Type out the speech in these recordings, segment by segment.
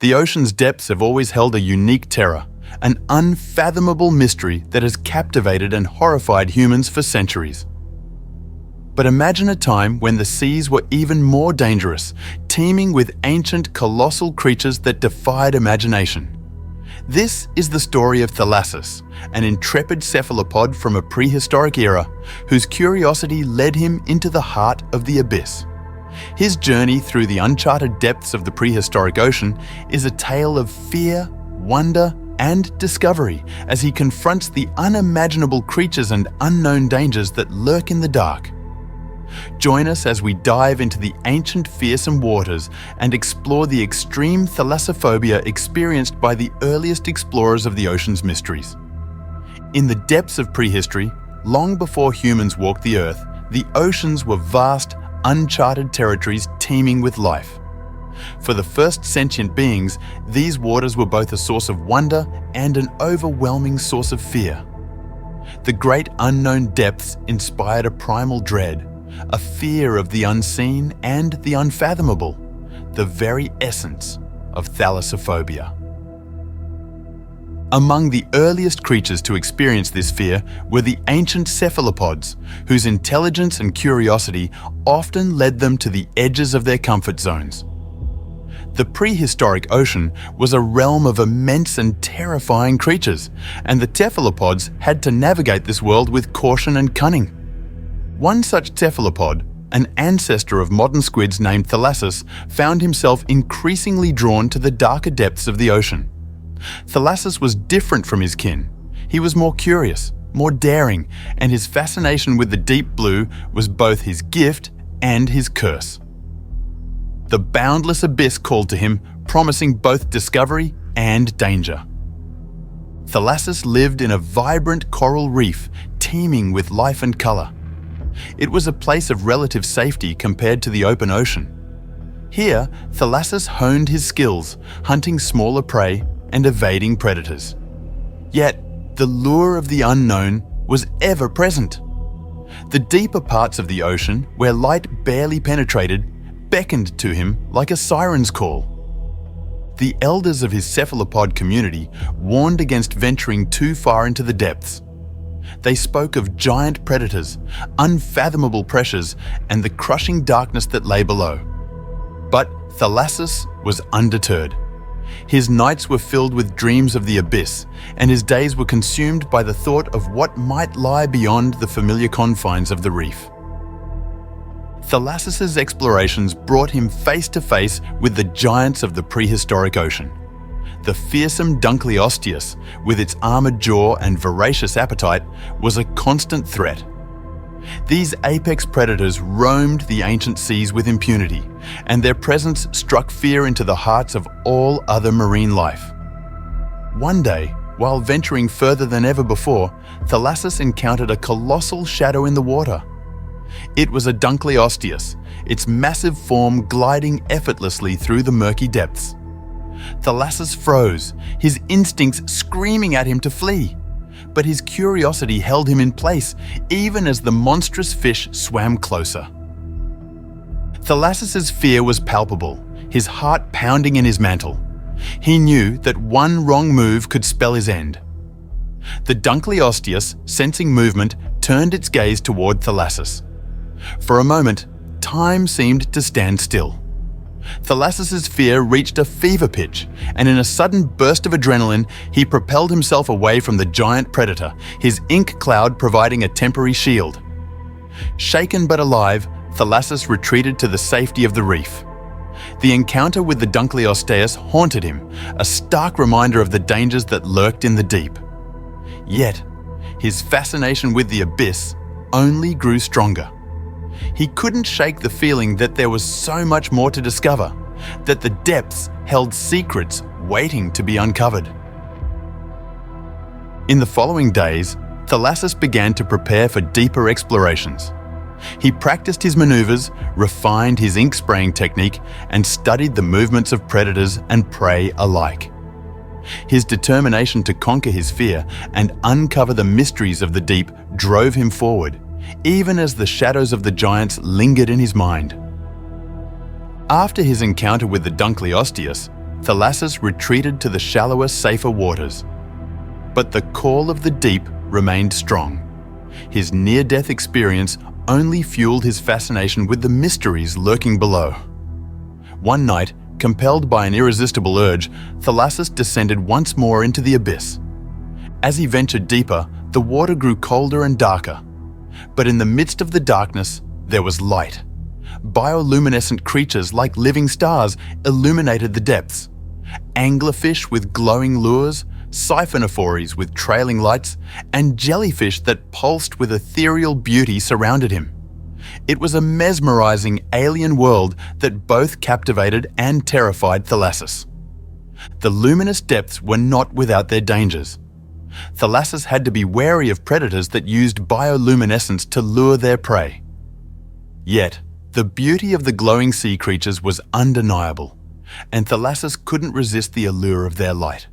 The ocean's depths have always held a unique terror, an unfathomable mystery that has captivated and horrified humans for centuries. But imagine a time when the seas were even more dangerous, teeming with ancient colossal creatures that defied imagination. This is the story of Thalassus, an intrepid cephalopod from a prehistoric era, whose curiosity led him into the heart of the abyss. His journey through the uncharted depths of the prehistoric ocean is a tale of fear, wonder, and discovery as he confronts the unimaginable creatures and unknown dangers that lurk in the dark. Join us as we dive into the ancient fearsome waters and explore the extreme thalassophobia experienced by the earliest explorers of the ocean's mysteries. In the depths of prehistory, long before humans walked the earth, the oceans were vast, uncharted territories teeming with life. For the first sentient beings, these waters were both a source of wonder and an overwhelming source of fear. The great unknown depths inspired a primal dread, a fear of the unseen and the unfathomable, the very essence of thalassophobia. Among the earliest creatures to experience this fear were the ancient cephalopods, whose intelligence and curiosity often led them to the edges of their comfort zones. The prehistoric ocean was a realm of immense and terrifying creatures, and the cephalopods had to navigate this world with caution and cunning. One such cephalopod, an ancestor of modern squids named Thalassus, found himself increasingly drawn to the darker depths of the ocean. Thalassus was different from his kin. He was more curious, more daring, and his fascination with the deep blue was both his gift and his curse. The boundless abyss called to him, promising both discovery and danger. Thalassus lived in a vibrant coral reef, teeming with life and color. It was a place of relative safety compared to the open ocean. Here, Thalassus honed his skills, hunting smaller prey and evading predators. Yet, the lure of the unknown was ever present. The deeper parts of the ocean, where light barely penetrated, beckoned to him like a siren's call. The elders of his cephalopod community warned against venturing too far into the depths. They spoke of giant predators, unfathomable pressures, and the crushing darkness that lay below. But Thalassus was undeterred. His nights were filled with dreams of the abyss, and his days were consumed by the thought of what might lie beyond the familiar confines of the reef. Thalassus's explorations brought him face to face with the giants of the prehistoric ocean. The fearsome Dunkleosteus, with its armored jaw and voracious appetite, was a constant threat. These apex predators roamed the ancient seas with impunity, and their presence struck fear into the hearts of all other marine life. One day, while venturing further than ever before, Thalassus encountered a colossal shadow in the water. It was a Dunkleosteus, its massive form gliding effortlessly through the murky depths. Thalassus froze, his instincts screaming at him to flee. But his curiosity held him in place, even as the monstrous fish swam closer. Thalassus's fear was palpable, his heart pounding in his mantle. He knew that one wrong move could spell his end. The Dunkleosteus, sensing movement, turned its gaze toward Thalassus. For a moment, time seemed to stand still. Thalassus's fear reached a fever pitch, and in a sudden burst of adrenaline, he propelled himself away from the giant predator, his ink cloud providing a temporary shield. Shaken but alive, Thalassus retreated to the safety of the reef. The encounter with the Dunkleosteus haunted him, a stark reminder of the dangers that lurked in the deep. Yet, his fascination with the abyss only grew stronger. He couldn't shake the feeling that there was so much more to discover, that the depths held secrets waiting to be uncovered. In the following days, Thalassus began to prepare for deeper explorations. He practiced his maneuvers, refined his ink spraying technique, and studied the movements of predators and prey alike. His determination to conquer his fear and uncover the mysteries of the deep drove him forward, even as the shadows of the giants lingered in his mind. After his encounter with the Dunkleosteus, Thalassus retreated to the shallower, safer waters. But the call of the deep remained strong. His near-death experience only fueled his fascination with the mysteries lurking below. One night, compelled by an irresistible urge, Thalassus descended once more into the abyss. As he ventured deeper, the water grew colder and darker. But in the midst of the darkness, there was light. Bioluminescent creatures like living stars illuminated the depths. Anglerfish with glowing lures, siphonophores with trailing lights, and jellyfish that pulsed with ethereal beauty surrounded him. It was a mesmerizing alien world that both captivated and terrified Thalassus. The luminous depths were not without their dangers. Thalassus had to be wary of predators that used bioluminescence to lure their prey. Yet, the beauty of the glowing sea creatures was undeniable, and Thalassus couldn't resist the allure of their light.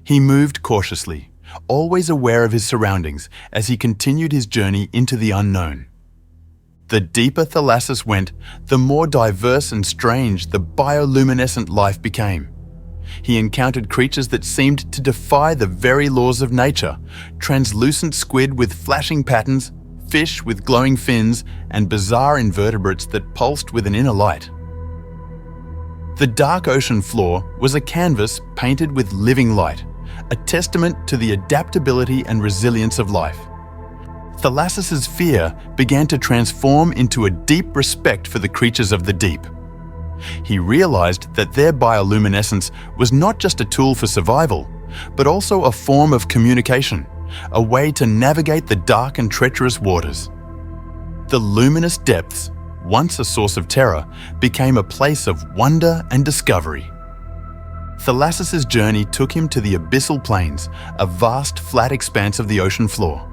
He moved cautiously, always aware of his surroundings as he continued his journey into the unknown. The deeper Thalassus went, the more diverse and strange the bioluminescent life became. He encountered creatures that seemed to defy the very laws of nature, translucent squid with flashing patterns, fish with glowing fins, and bizarre invertebrates that pulsed with an inner light. The dark ocean floor was a canvas painted with living light, a testament to the adaptability and resilience of life. Thalassus's fear began to transform into a deep respect for the creatures of the deep. He realized that their bioluminescence was not just a tool for survival, but also a form of communication, a way to navigate the dark and treacherous waters. The luminous depths, once a source of terror, became a place of wonder and discovery. Thalassus's journey took him to the abyssal plains, a vast flat expanse of the ocean floor.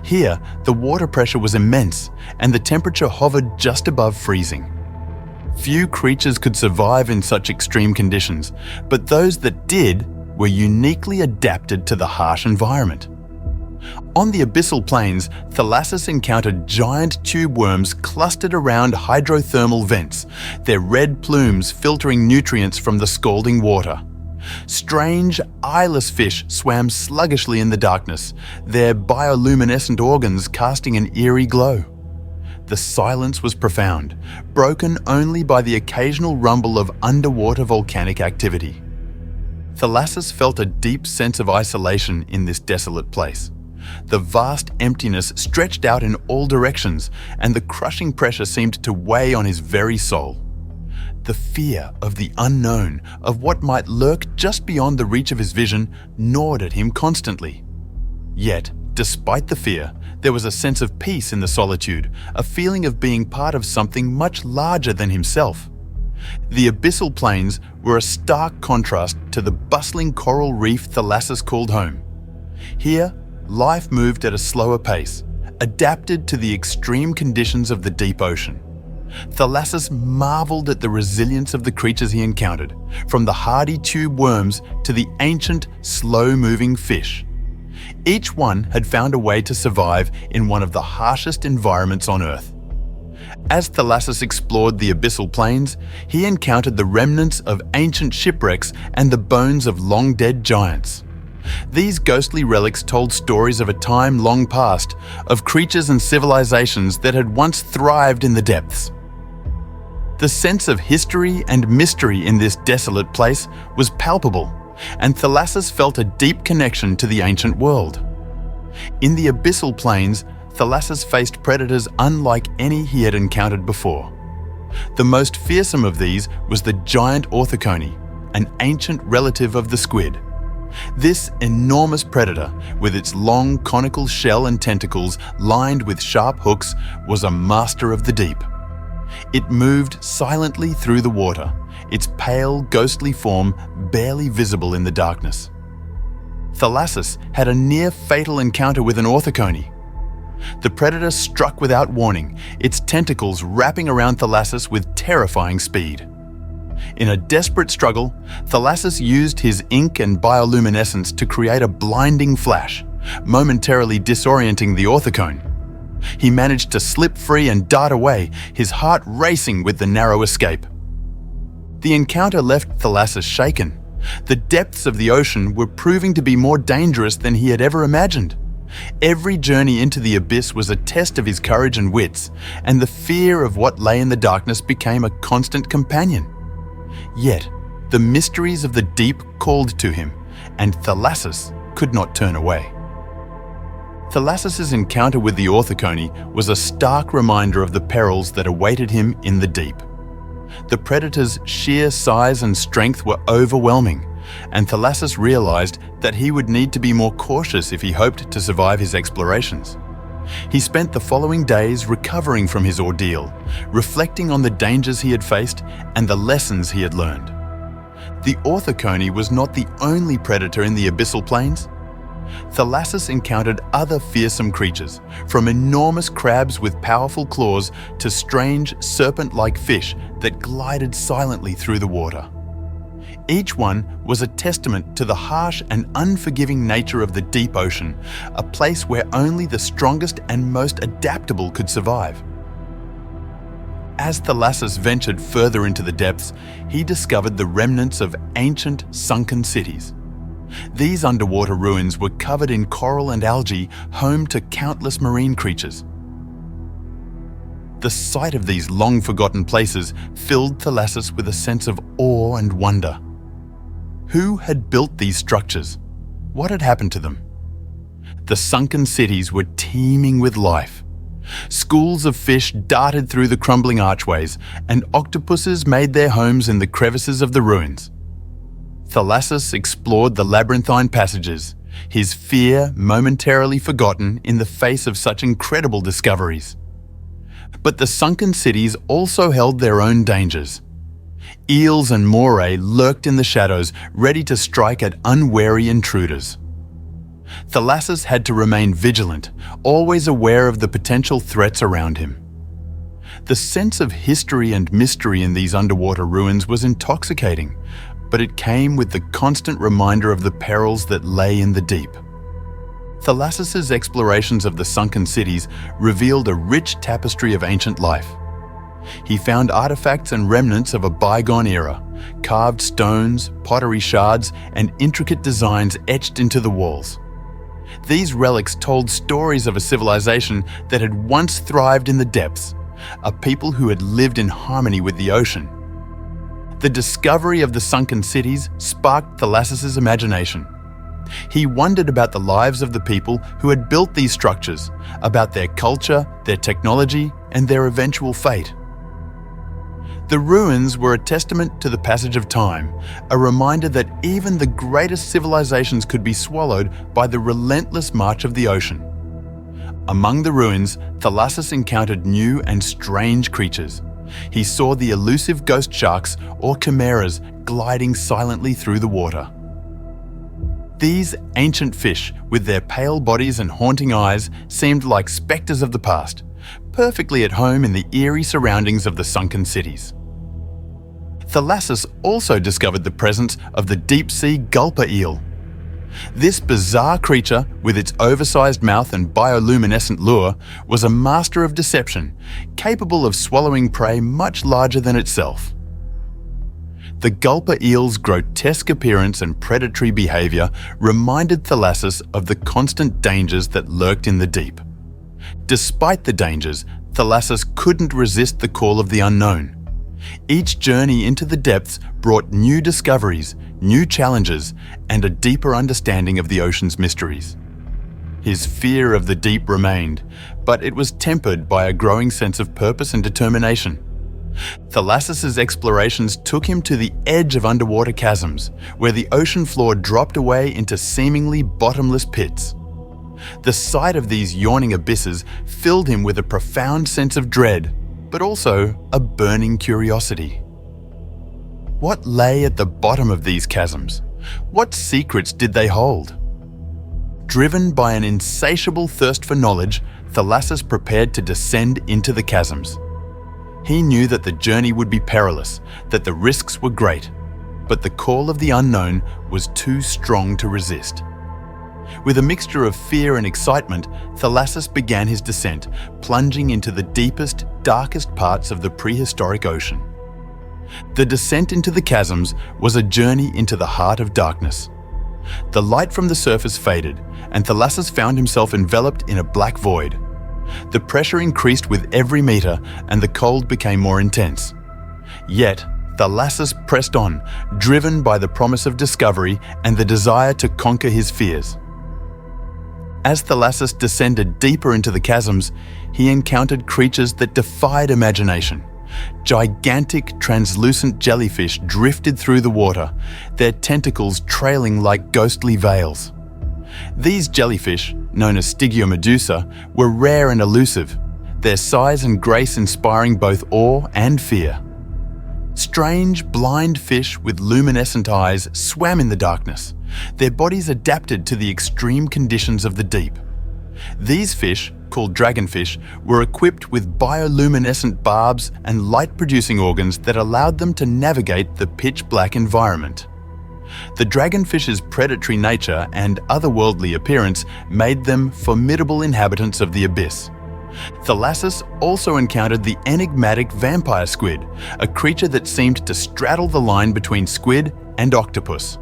Here, the water pressure was immense and the temperature hovered just above freezing. Few creatures could survive in such extreme conditions, but those that did were uniquely adapted to the harsh environment. On the abyssal plains, Thalassus encountered giant tube worms clustered around hydrothermal vents, their red plumes filtering nutrients from the scalding water. Strange, eyeless fish swam sluggishly in the darkness, their bioluminescent organs casting an eerie glow. The silence was profound, broken only by the occasional rumble of underwater volcanic activity. Thalassus felt a deep sense of isolation in this desolate place. The vast emptiness stretched out in all directions, and the crushing pressure seemed to weigh on his very soul. The fear of the unknown, of what might lurk just beyond the reach of his vision, gnawed at him constantly. Yet, despite the fear, there was a sense of peace in the solitude, a feeling of being part of something much larger than himself. The abyssal plains were a stark contrast to the bustling coral reef Thalassus called home. Here, life moved at a slower pace, adapted to the extreme conditions of the deep ocean. Thalassus marveled at the resilience of the creatures he encountered, from the hardy tube worms to the ancient, slow-moving fish. Each one had found a way to survive in one of the harshest environments on Earth. As Thalassus explored the abyssal plains, he encountered the remnants of ancient shipwrecks and the bones of long-dead giants. These ghostly relics told stories of a time long past, of creatures and civilizations that had once thrived in the depths. The sense of history and mystery in this desolate place was palpable, and Thalassus felt a deep connection to the ancient world. In the abyssal plains, Thalassus faced predators unlike any he had encountered before. The most fearsome of these was the giant orthocone, an ancient relative of the squid. This enormous predator, with its long conical shell and tentacles lined with sharp hooks, was a master of the deep. It moved silently through the water, its pale, ghostly form barely visible in the darkness. Thalassus had a near-fatal encounter with an orthocone. The predator struck without warning, its tentacles wrapping around Thalassus with terrifying speed. In a desperate struggle, Thalassus used his ink and bioluminescence to create a blinding flash, momentarily disorienting the orthocone. He managed to slip free and dart away, his heart racing with the narrow escape. The encounter left Thalassus shaken. The depths of the ocean were proving to be more dangerous than he had ever imagined. Every journey into the abyss was a test of his courage and wits, and the fear of what lay in the darkness became a constant companion. Yet, the mysteries of the deep called to him, and Thalassus could not turn away. Thalassus's encounter with the orthocone was a stark reminder of the perils that awaited him in the deep. The predator's sheer size and strength were overwhelming, and Thalassus realized that he would need to be more cautious if he hoped to survive his explorations. He spent the following days recovering from his ordeal, reflecting on the dangers he had faced and the lessons he had learned. The orthocone was not the only predator in the abyssal plains. Thalassus encountered other fearsome creatures, from enormous crabs with powerful claws to strange serpent-like fish that glided silently through the water. Each one was a testament to the harsh and unforgiving nature of the deep ocean, a place where only the strongest and most adaptable could survive. As Thalassus ventured further into the depths, he discovered the remnants of ancient sunken cities. These underwater ruins were covered in coral and algae, home to countless marine creatures. The sight of these long-forgotten places filled Thalassus with a sense of awe and wonder. Who had built these structures? What had happened to them? The sunken cities were teeming with life. Schools of fish darted through the crumbling archways, and octopuses made their homes in the crevices of the ruins. Thalassus explored the labyrinthine passages, his fear momentarily forgotten in the face of such incredible discoveries. But the sunken cities also held their own dangers. Eels and moray lurked in the shadows, ready to strike at unwary intruders. Thalassus had to remain vigilant, always aware of the potential threats around him. The sense of history and mystery in these underwater ruins was intoxicating, but it came with the constant reminder of the perils that lay in the deep. Thalassus's explorations of the sunken cities revealed a rich tapestry of ancient life. He found artifacts and remnants of a bygone era, carved stones, pottery shards, and intricate designs etched into the walls. These relics told stories of a civilization that had once thrived in the depths, a people who had lived in harmony with the ocean. The discovery of the sunken cities sparked Thalassus's imagination. He wondered about the lives of the people who had built these structures, about their culture, their technology, and their eventual fate. The ruins were a testament to the passage of time, a reminder that even the greatest civilizations could be swallowed by the relentless march of the ocean. Among the ruins, Thalassus encountered new and strange creatures. He saw the elusive ghost sharks or chimeras gliding silently through the water. These ancient fish, with their pale bodies and haunting eyes, seemed like specters of the past, perfectly at home in the eerie surroundings of the sunken cities. Thalassus also discovered the presence of the deep-sea gulper eel. This bizarre creature, with its oversized mouth and bioluminescent lure, was a master of deception, capable of swallowing prey much larger than itself. The gulper eel's grotesque appearance and predatory behavior reminded Thalassus of the constant dangers that lurked in the deep. Despite the dangers, Thalassus couldn't resist the call of the unknown. Each journey into the depths brought new discoveries, new challenges, and a deeper understanding of the ocean's mysteries. His fear of the deep remained, but it was tempered by a growing sense of purpose and determination. Thalassus's explorations took him to the edge of underwater chasms, where the ocean floor dropped away into seemingly bottomless pits. The sight of these yawning abysses filled him with a profound sense of dread, but also a burning curiosity. What lay at the bottom of these chasms? What secrets did they hold? Driven by an insatiable thirst for knowledge, Thalassus prepared to descend into the chasms. He knew that the journey would be perilous, that the risks were great, but the call of the unknown was too strong to resist. With a mixture of fear and excitement, Thalassus began his descent, plunging into the deepest, darkest parts of the prehistoric ocean. The descent into the chasms was a journey into the heart of darkness. The light from the surface faded, and Thalassus found himself enveloped in a black void. The pressure increased with every meter, and the cold became more intense. Yet, Thalassus pressed on, driven by the promise of discovery and the desire to conquer his fears. As Thalassus descended deeper into the chasms, he encountered creatures that defied imagination. Gigantic, translucent jellyfish drifted through the water, their tentacles trailing like ghostly veils. These jellyfish, known as Stygiomedusa, were rare and elusive, their size and grace inspiring both awe and fear. Strange, blind fish with luminescent eyes swam in the darkness, their bodies adapted to the extreme conditions of the deep. These fish, called dragonfish, were equipped with bioluminescent barbs and light-producing organs that allowed them to navigate the pitch-black environment. The dragonfish's predatory nature and otherworldly appearance made them formidable inhabitants of the abyss. Thalassus also encountered the enigmatic vampire squid, a creature that seemed to straddle the line between squid and octopus.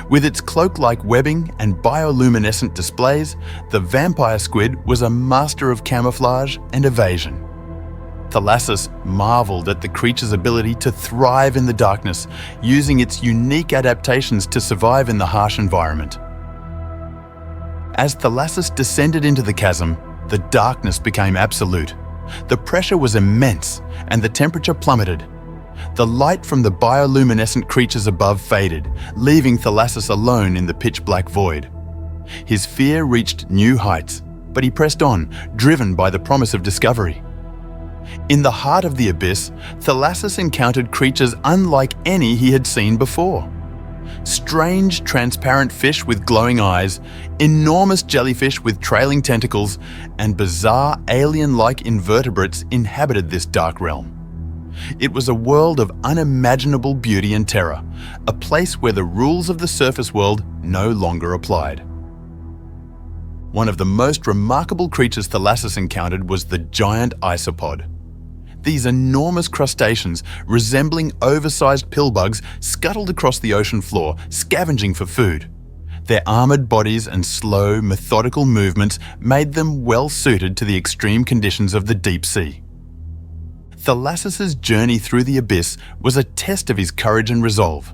With its cloak-like webbing and bioluminescent displays, the vampire squid was a master of camouflage and evasion. Thalassus marveled at the creature's ability to thrive in the darkness, using its unique adaptations to survive in the harsh environment. As Thalassus descended into the chasm, the darkness became absolute. The pressure was immense, and the temperature plummeted. The light from the bioluminescent creatures above faded, leaving Thalassus alone in the pitch-black void. His fear reached new heights, but he pressed on, driven by the promise of discovery. In the heart of the abyss, Thalassus encountered creatures unlike any he had seen before. Strange, transparent fish with glowing eyes, enormous jellyfish with trailing tentacles, and bizarre, alien-like invertebrates inhabited this dark realm. It was a world of unimaginable beauty and terror, a place where the rules of the surface world no longer applied. One of the most remarkable creatures Thalassus encountered was the giant isopod. These enormous crustaceans, resembling oversized pillbugs, scuttled across the ocean floor, scavenging for food. Their armored bodies and slow, methodical movements made them well suited to the extreme conditions of the deep sea. Thalassus's journey through the abyss was a test of his courage and resolve.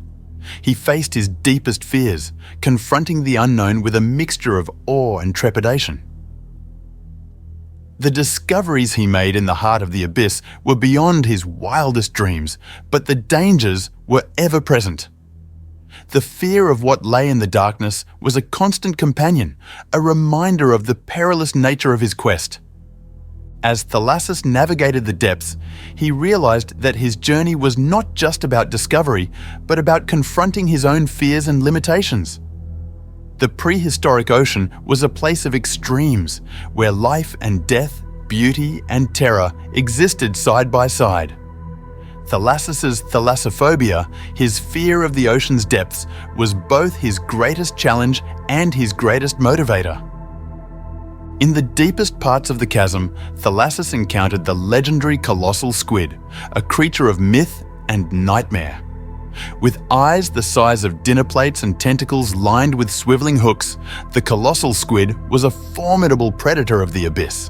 He faced his deepest fears, confronting the unknown with a mixture of awe and trepidation. The discoveries he made in the heart of the abyss were beyond his wildest dreams, but the dangers were ever present. The fear of what lay in the darkness was a constant companion, a reminder of the perilous nature of his quest. As Thalassus navigated the depths, he realized that his journey was not just about discovery, but about confronting his own fears and limitations. The prehistoric ocean was a place of extremes, where life and death, beauty and terror existed side by side. Thalassus's thalassophobia, his fear of the ocean's depths, was both his greatest challenge and his greatest motivator. In the deepest parts of the chasm, Thalassus encountered the legendary colossal squid, a creature of myth and nightmare. With eyes the size of dinner plates and tentacles lined with swiveling hooks, the colossal squid was a formidable predator of the abyss.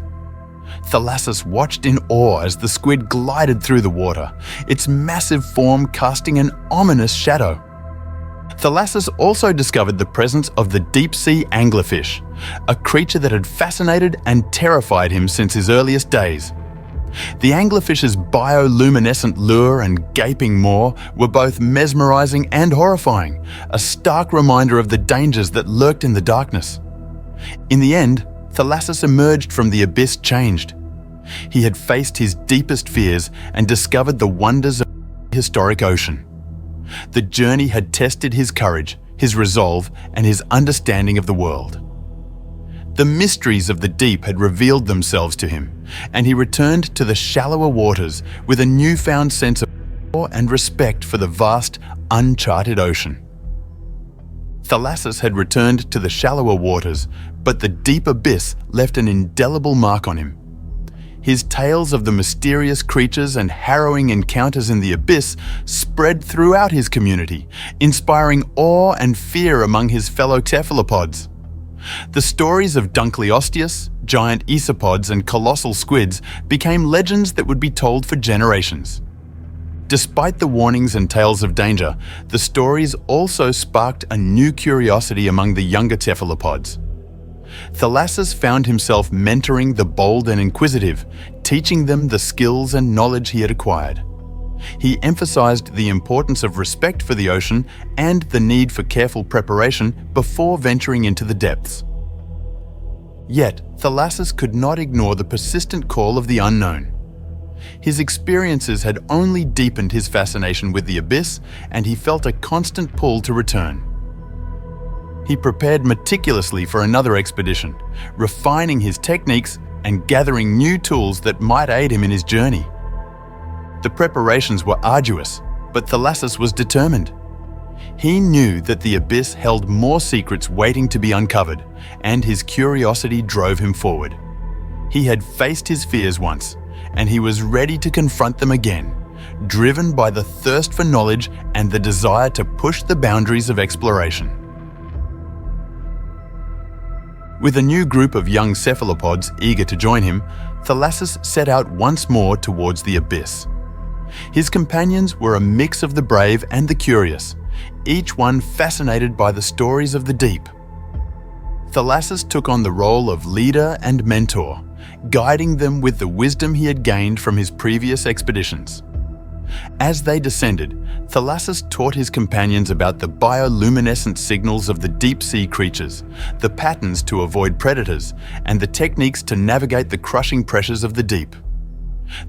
Thalassus watched in awe as the squid glided through the water, its massive form casting an ominous shadow. Thalassus also discovered the presence of the deep-sea anglerfish, a creature that had fascinated and terrified him since his earliest days. The anglerfish's bioluminescent lure and gaping maw were both mesmerizing and horrifying, a stark reminder of the dangers that lurked in the darkness. In the end, Thalassus emerged from the abyss changed. He had faced his deepest fears and discovered the wonders of the historic ocean. The journey had tested his courage, his resolve, and his understanding of the world. The mysteries of the deep had revealed themselves to him, and he returned to the shallower waters with a newfound sense of awe and respect for the vast, uncharted ocean. Thalassus had returned to the shallower waters, but the deep abyss left an indelible mark on him. His tales of the mysterious creatures and harrowing encounters in the abyss spread throughout his community, inspiring awe and fear among his fellow cephalopods. The stories of Dunkleosteus, giant isopods and colossal squids became legends that would be told for generations. Despite the warnings and tales of danger, the stories also sparked a new curiosity among the younger cephalopods. Thalassus found himself mentoring the bold and inquisitive, teaching them the skills and knowledge he had acquired. He emphasized the importance of respect for the ocean and the need for careful preparation before venturing into the depths. Yet, Thalassus could not ignore the persistent call of the unknown. His experiences had only deepened his fascination with the abyss, and he felt a constant pull to return. He prepared meticulously for another expedition, refining his techniques and gathering new tools that might aid him in his journey. The preparations were arduous, but Thalassus was determined. He knew that the abyss held more secrets waiting to be uncovered, and his curiosity drove him forward. He had faced his fears once, and he was ready to confront them again, driven by the thirst for knowledge and the desire to push the boundaries of exploration. With a new group of young cephalopods eager to join him, Thalassus set out once more towards the abyss. His companions were a mix of the brave and the curious, each one fascinated by the stories of the deep. Thalassus took on the role of leader and mentor, guiding them with the wisdom he had gained from his previous expeditions. As they descended, Thalassus taught his companions about the bioluminescent signals of the deep-sea creatures, the patterns to avoid predators, and the techniques to navigate the crushing pressures of the deep.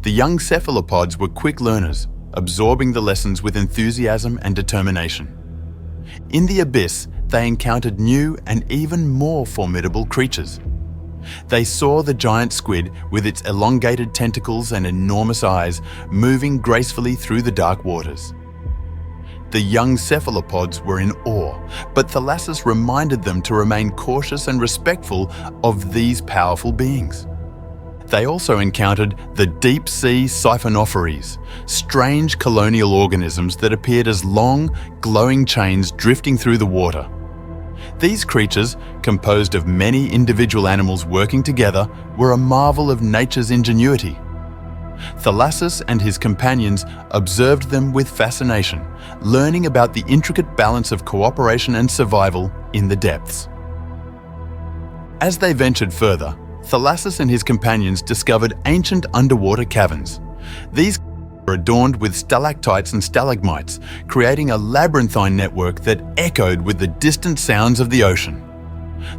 The young cephalopods were quick learners, absorbing the lessons with enthusiasm and determination. In the abyss, they encountered new and even more formidable creatures. They saw the giant squid with its elongated tentacles and enormous eyes moving gracefully through the dark waters. The young cephalopods were in awe, but Thalassus reminded them to remain cautious and respectful of these powerful beings. They also encountered the deep-sea siphonophories, strange colonial organisms that appeared as long, glowing chains drifting through the water. These creatures, composed of many individual animals working together, were a marvel of nature's ingenuity. Thalassus and his companions observed them with fascination, learning about the intricate balance of cooperation and survival in the depths. As they ventured further, Thalassus and his companions discovered ancient underwater caverns. These were adorned with stalactites and stalagmites, creating a labyrinthine network that echoed with the distant sounds of the ocean.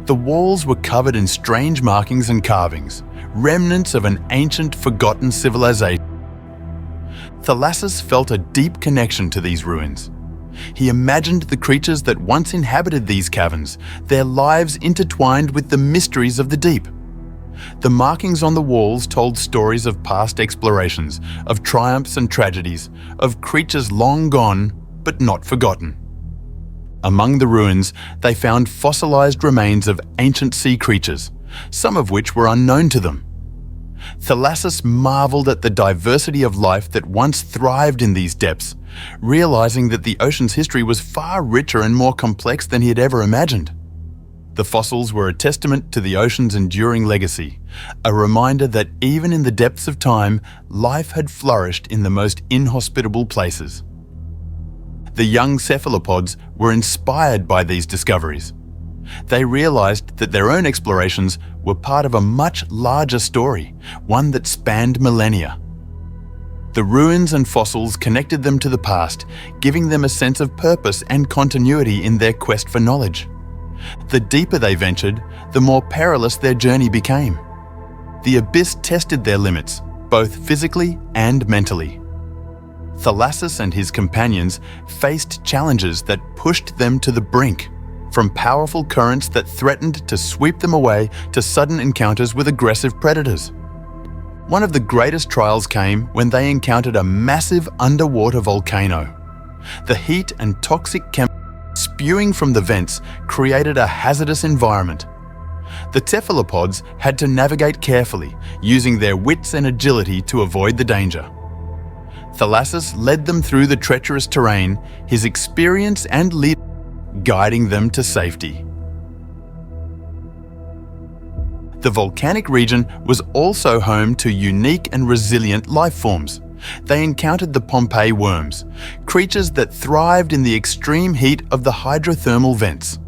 The walls were covered in strange markings and carvings, remnants of an ancient, forgotten civilization. Thalassus felt a deep connection to these ruins. He imagined the creatures that once inhabited these caverns, their lives intertwined with the mysteries of the deep. The markings on the walls told stories of past explorations, of triumphs and tragedies, of creatures long gone but not forgotten. Among the ruins, they found fossilized remains of ancient sea creatures, some of which were unknown to them. Thalassus marveled at the diversity of life that once thrived in these depths, realizing that the ocean's history was far richer and more complex than he had ever imagined. The fossils were a testament to the ocean's enduring legacy, a reminder that even in the depths of time, life had flourished in the most inhospitable places. The young cephalopods were inspired by these discoveries. They realized that their own explorations were part of a much larger story, one that spanned millennia. The ruins and fossils connected them to the past, giving them a sense of purpose and continuity in their quest for knowledge. The deeper they ventured, the more perilous their journey became. The abyss tested their limits, both physically and mentally. Thalassus and his companions faced challenges that pushed them to the brink, from powerful currents that threatened to sweep them away to sudden encounters with aggressive predators. One of the greatest trials came when they encountered a massive underwater volcano. The heat and toxic chemicals spewing from the vents created a hazardous environment. The cephalopods had to navigate carefully, using their wits and agility to avoid the danger. Thalassus led them through the treacherous terrain, his experience and leadership guiding them to safety. The volcanic region was also home to unique and resilient life forms. They encountered the Pompeii worms, creatures that thrived in the extreme heat of the hydrothermal vents.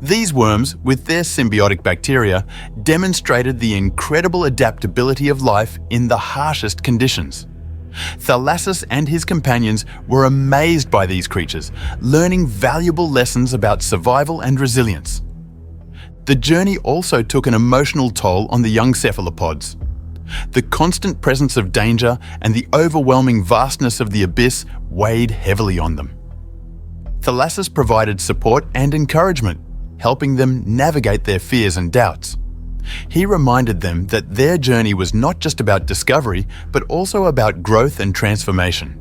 These worms, with their symbiotic bacteria, demonstrated the incredible adaptability of life in the harshest conditions. Thalassus and his companions were amazed by these creatures, learning valuable lessons about survival and resilience. The journey also took an emotional toll on the young cephalopods. The constant presence of danger and the overwhelming vastness of the abyss weighed heavily on them. Thalassus provided support and encouragement, helping them navigate their fears and doubts. He reminded them that their journey was not just about discovery, but also about growth and transformation.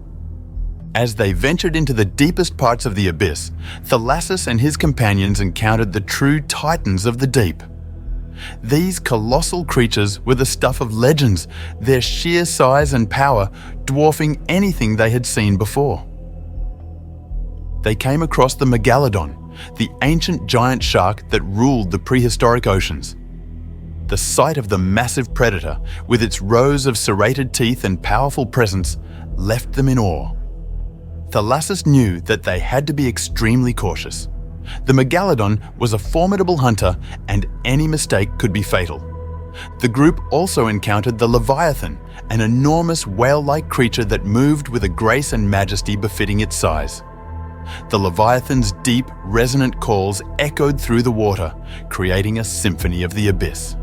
As they ventured into the deepest parts of the abyss, Thalassus and his companions encountered the true titans of the deep. These colossal creatures were the stuff of legends, their sheer size and power dwarfing anything they had seen before. They came across the megalodon, the ancient giant shark that ruled the prehistoric oceans. The sight of the massive predator, with its rows of serrated teeth and powerful presence, left them in awe. Thalassus knew that they had to be extremely cautious. The megalodon was a formidable hunter, and any mistake could be fatal. The group also encountered the Leviathan, an enormous whale-like creature that moved with a grace and majesty befitting its size. The Leviathan's deep, resonant calls echoed through the water, creating a symphony of the abyss.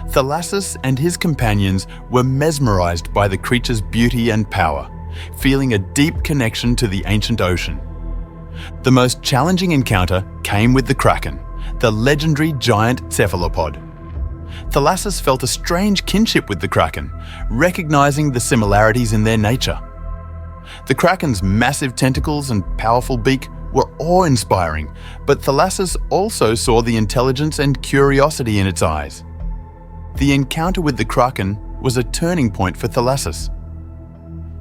Thalassus and his companions were mesmerized by the creature's beauty and power, feeling a deep connection to the ancient ocean. The most challenging encounter came with the kraken, the legendary giant cephalopod. Thalassus felt a strange kinship with the kraken, recognizing the similarities in their nature. The kraken's massive tentacles and powerful beak were awe-inspiring, but Thalassus also saw the intelligence and curiosity in its eyes. The encounter with the kraken was a turning point for Thalassus.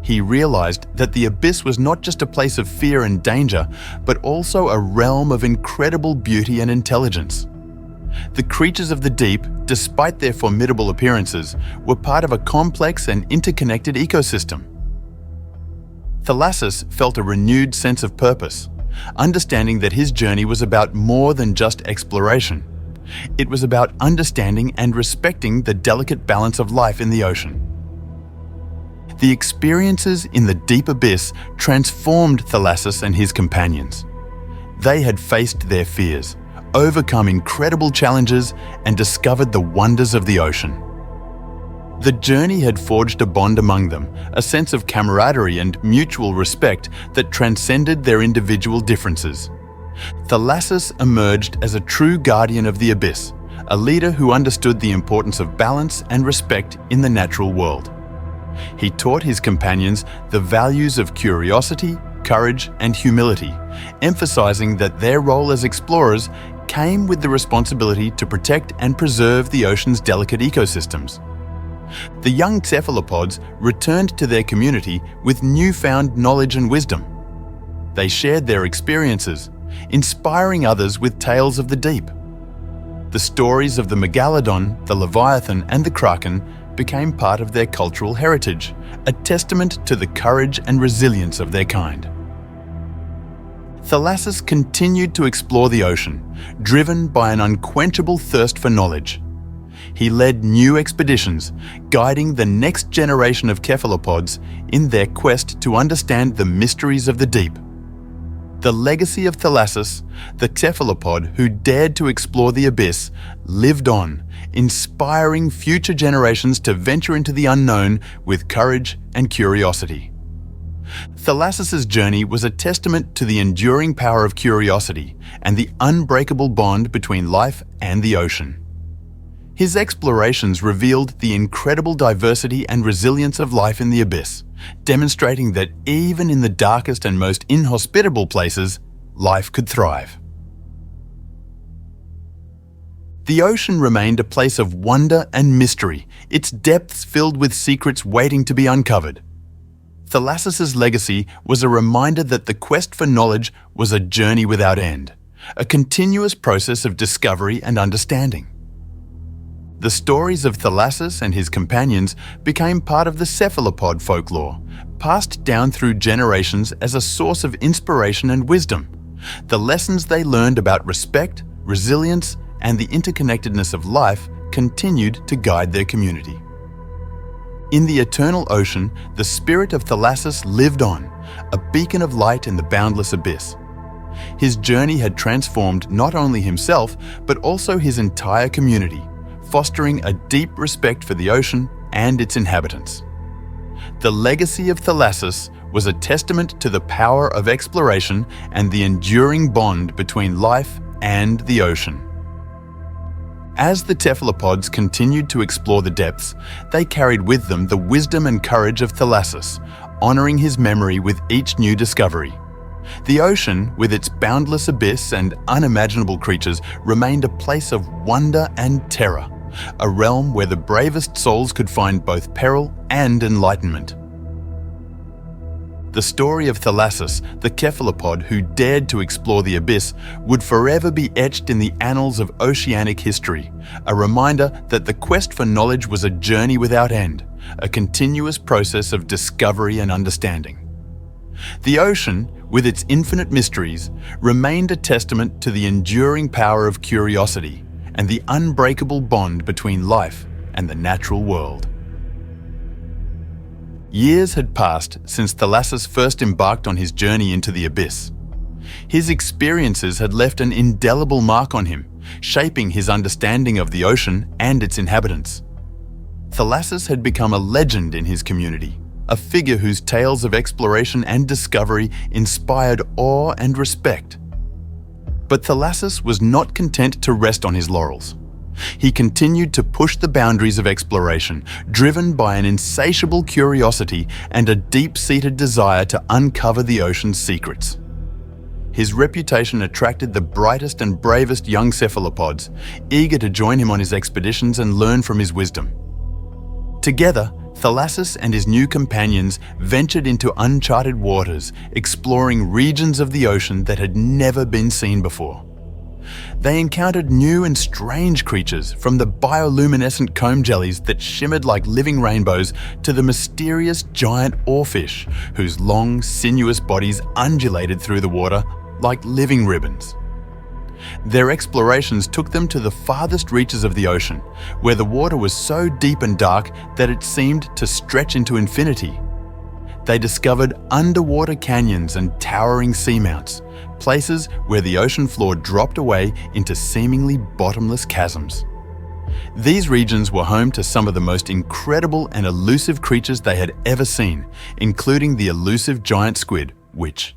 He realized that the abyss was not just a place of fear and danger, but also a realm of incredible beauty and intelligence. The creatures of the deep, despite their formidable appearances, were part of a complex and interconnected ecosystem. Thalassus felt a renewed sense of purpose, understanding that his journey was about more than just exploration. It was about understanding and respecting the delicate balance of life in the ocean. The experiences in the deep abyss transformed Thalassus and his companions. They had faced their fears, overcome incredible challenges, and discovered the wonders of the ocean. The journey had forged a bond among them, a sense of camaraderie and mutual respect that transcended their individual differences. Thalassus emerged as a true guardian of the abyss, a leader who understood the importance of balance and respect in the natural world. He taught his companions the values of curiosity, courage, and humility, emphasizing that their role as explorers came with the responsibility to protect and preserve the ocean's delicate ecosystems. The young cephalopods returned to their community with newfound knowledge and wisdom. They shared their experiences, inspiring others with tales of the deep. The stories of the megalodon, the leviathan, and the kraken became part of their cultural heritage, a testament to the courage and resilience of their kind. Thalassus continued to explore the ocean, driven by an unquenchable thirst for knowledge. He led new expeditions, guiding the next generation of cephalopods in their quest to understand the mysteries of the deep. The legacy of Thalassus, the cephalopod who dared to explore the abyss, lived on, inspiring future generations to venture into the unknown with courage and curiosity. Thalassus's journey was a testament to the enduring power of curiosity and the unbreakable bond between life and the ocean. His explorations revealed the incredible diversity and resilience of life in the abyss, demonstrating that even in the darkest and most inhospitable places, life could thrive. The ocean remained a place of wonder and mystery, its depths filled with secrets waiting to be uncovered. Thalassus's legacy was a reminder that the quest for knowledge was a journey without end, a continuous process of discovery and understanding. The stories of Thalassus and his companions became part of the cephalopod folklore, passed down through generations as a source of inspiration and wisdom. The lessons they learned about respect, resilience, and the interconnectedness of life continued to guide their community. In the eternal ocean, the spirit of Thalassus lived on, a beacon of light in the boundless abyss. His journey had transformed not only himself, but also his entire community, fostering a deep respect for the ocean and its inhabitants. The legacy of Thalassus was a testament to the power of exploration and the enduring bond between life and the ocean. As the cephalopods continued to explore the depths, they carried with them the wisdom and courage of Thalassus, honoring his memory with each new discovery. The ocean, with its boundless abyss and unimaginable creatures, remained a place of wonder and terror, a realm where the bravest souls could find both peril and enlightenment. The story of Thalassus, the cephalopod who dared to explore the abyss, would forever be etched in the annals of oceanic history, a reminder that the quest for knowledge was a journey without end, a continuous process of discovery and understanding. The ocean, with its infinite mysteries, remained a testament to the enduring power of curiosity and the unbreakable bond between life and the natural world. Years had passed since Thalassus first embarked on his journey into the abyss. His experiences had left an indelible mark on him, shaping his understanding of the ocean and its inhabitants. Thalassus had become a legend in his community, a figure whose tales of exploration and discovery inspired awe and respect. But Thalassus was not content to rest on his laurels. He continued to push the boundaries of exploration, driven by an insatiable curiosity and a deep-seated desire to uncover the ocean's secrets. His reputation attracted the brightest and bravest young cephalopods, eager to join him on his expeditions and learn from his wisdom. Together, Thalassus and his new companions ventured into uncharted waters, exploring regions of the ocean that had never been seen before. They encountered new and strange creatures, from the bioluminescent comb jellies that shimmered like living rainbows to the mysterious giant oarfish, whose long, sinuous bodies undulated through the water like living ribbons. Their explorations took them to the farthest reaches of the ocean, where the water was so deep and dark that it seemed to stretch into infinity. They discovered underwater canyons and towering seamounts, places where the ocean floor dropped away into seemingly bottomless chasms. These regions were home to some of the most incredible and elusive creatures they had ever seen, including the elusive giant squid, which,